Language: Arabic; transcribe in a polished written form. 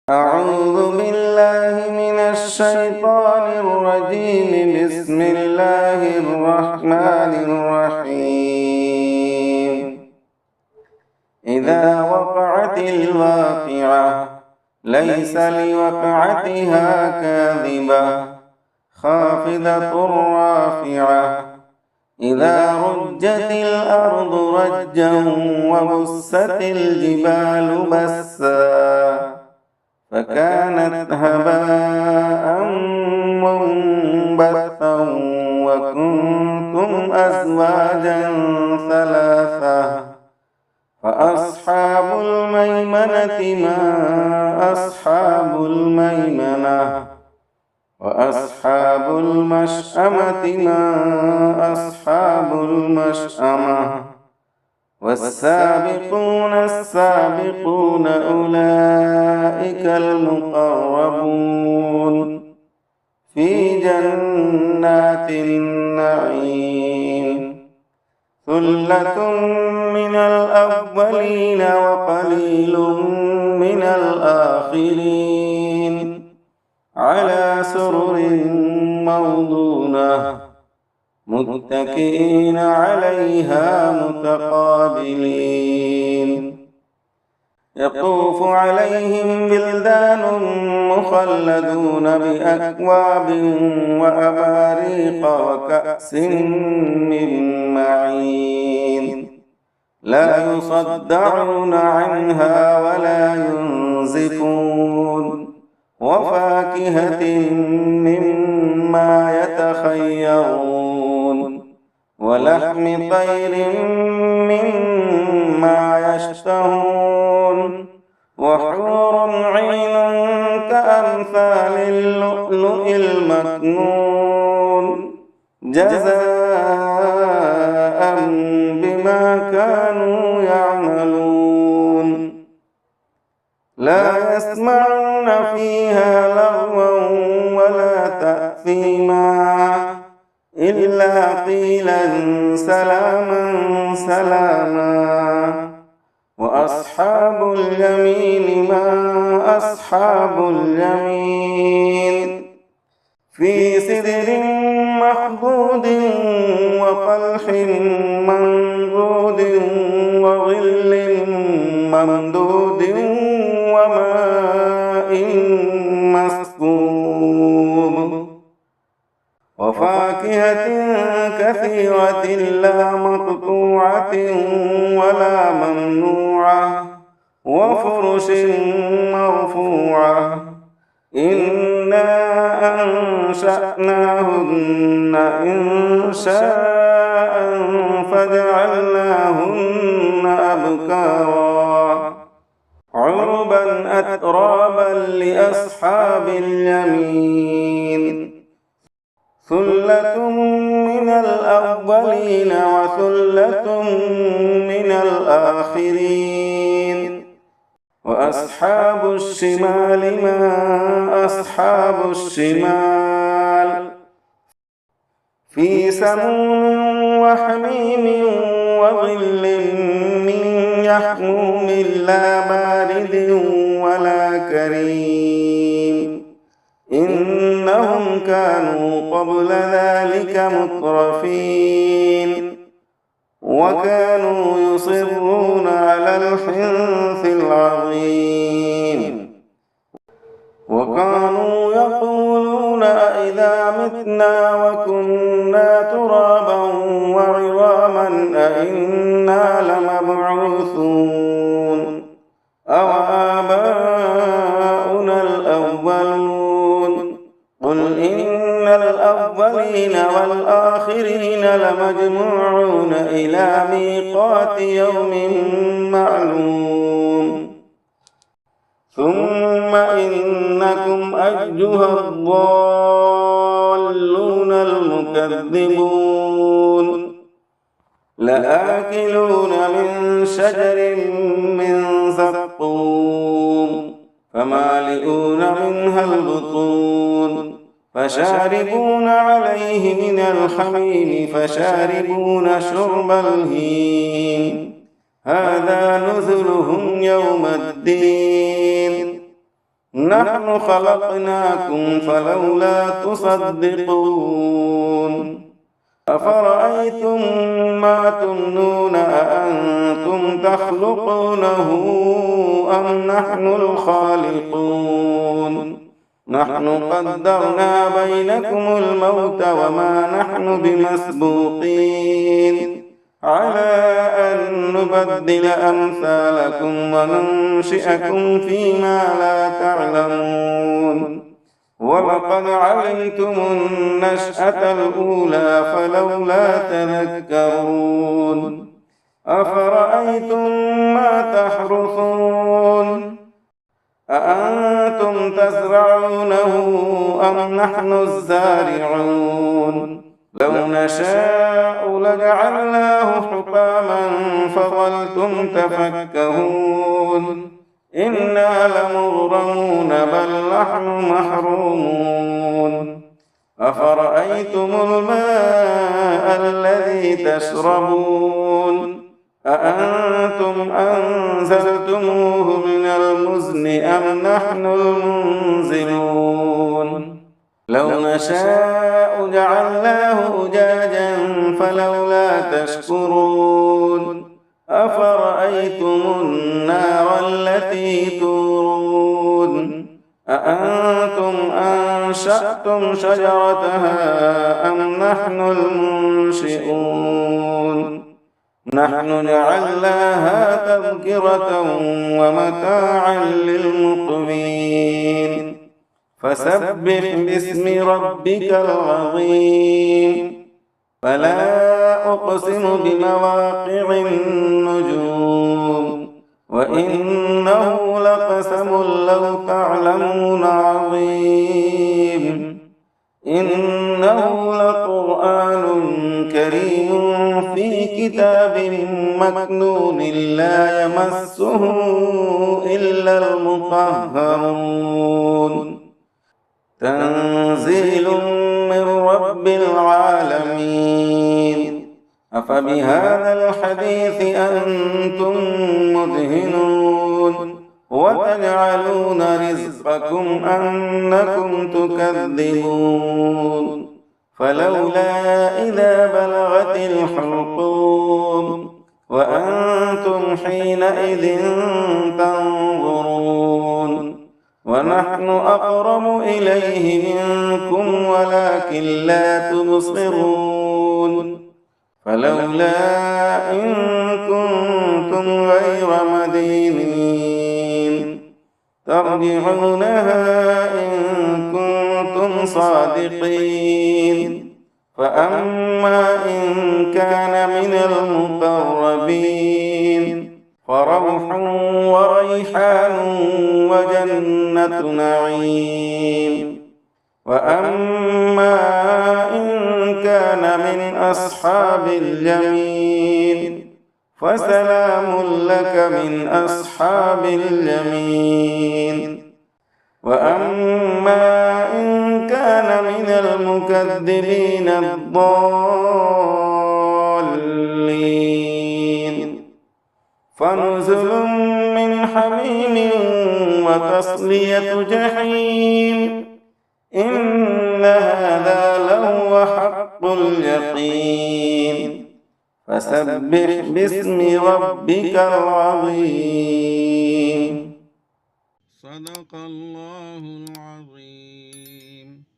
أعوذ بالله من الشيطان الرجيم. بسم الله الرحمن الرحيم. إذا وقعت الواقعة ليس لوقعتها كاذبة خافضة رافعة إذا رجت الأرض رجا وبست الجبال بسا فكانت هباء منبثا وكنتم أزواجا ثلاثة فأصحاب الميمنة ما أصحاب الميمنة وأصحاب المشأمة ما أصحاب المشأمة والسابقون السابقون أولئك المقربون في جنات النعيم. ثلة من الأولين وقليل من الآخرين على سرر موضونة متكئين عليها متقابلين. يطوف عليهم بلدان مخلدون بأكواب وأباريق وكأس من معين لا يصدعون عنها ولا ينزفون وفاكهة مما يتخيرون ولحم طير مما يشتهون وحور عين كأمثال اللؤلؤ المكنون جزاء بما كانوا يعملون. لا يسمعون فيها لغوا ولا تأثيما إلا قيلا سلاما سلاما. وأصحاب اليمين ما أصحاب اليمين في سدر مخضود وطلح منضود وظل ممدود وماء مسكوب وفاكهة كثيرة لا مقطوعة ولا ممنوعة وفرش مرفوعة إنا أنشأناهن إنشاء فجعلناهن أبكارا عربا أترابا لأصحاب اليمين. ثلة من الأولين وثلة من الآخرين وأصحاب الشمال ما أصحاب الشمال في سموم وحميم وظل من يحموم لا بارد ولا كريم إنهم كانوا قبل ذلك مترفين وكانوا يصرون على الحنث العظيم وكانوا يقولون أئذا متنا وكنا ترابا وعظاما أئنا لمبعوثون أو آباؤنا الأولون قل إن الأولين والآخرين لمجموعون إلى ميقات يوم معلوم ثم إنكم أيها الضالون المكذبون لآكلون من شجر من زقوم فمالئون منها البطون فشاربون عليه من الحميم فشاربون شرب الهيم هذا نزلهم يوم الدين نحن خلقناكم فلولا تصدقون أفرأيتم ما تمنون أأنتم تخلقونه أم نحن الخالقون نحن قدرنا بينكم الموت وما نحن بمسبوقين على أن نبدل أمثالكم وننشئكم فيما لا تعلمون ولقد علمتم النشأة الأولى فلولا تذكرون أفرأيتم ما تحرثون أأنتم تزرعونه أم نحن الزارعون لو نشاء لجعلناه حطاما فظلتم تفكهون إنا لمغرمون بل نحن محرومون أفرأيتم الماء الذي تشربون أأنتم أنزلتموه من المزن أم نحن المنزلون لو نشاء جعلناه أجاجا فلولا تشكرون أفرأيتم النار التي تورون أأنتم أنشأتم شجرتها أم نحن المنشئون نحن جعلناها تذكرة ومتاعا للمقوين فسبح باسم ربك العظيم فلا أقسم بمواقع النجوم وإنه لقسم لو تعلمون عظيم إنه لقرآن كريم في كتاب مكنون لا يمسه إلا المطهرون تنزيل من رب العالمين أفبهذا الحديث أنتم مدهنون وتجعلون رزقكم أنكم تكذبون فلولا إذا بلغت الحلقوم وأنتم حينئذ تنظرون ونحن أقرب إليه منكم ولكن لا تبصرون فلولا إن كنتم غير مدينين ترجعونها إن كنتم صادقين فأما إن كان من المقربين فروح وريحان وجنة نعيم وأما إن كان من أصحاب اليمين فسلام لك من أصحاب اليمين وأما إن كان من المكذبين الضالين فنزل من حميم وتصلية جحيم إن هذا لهو حق اليقين فسبح باسم ربك العظيم صدق الله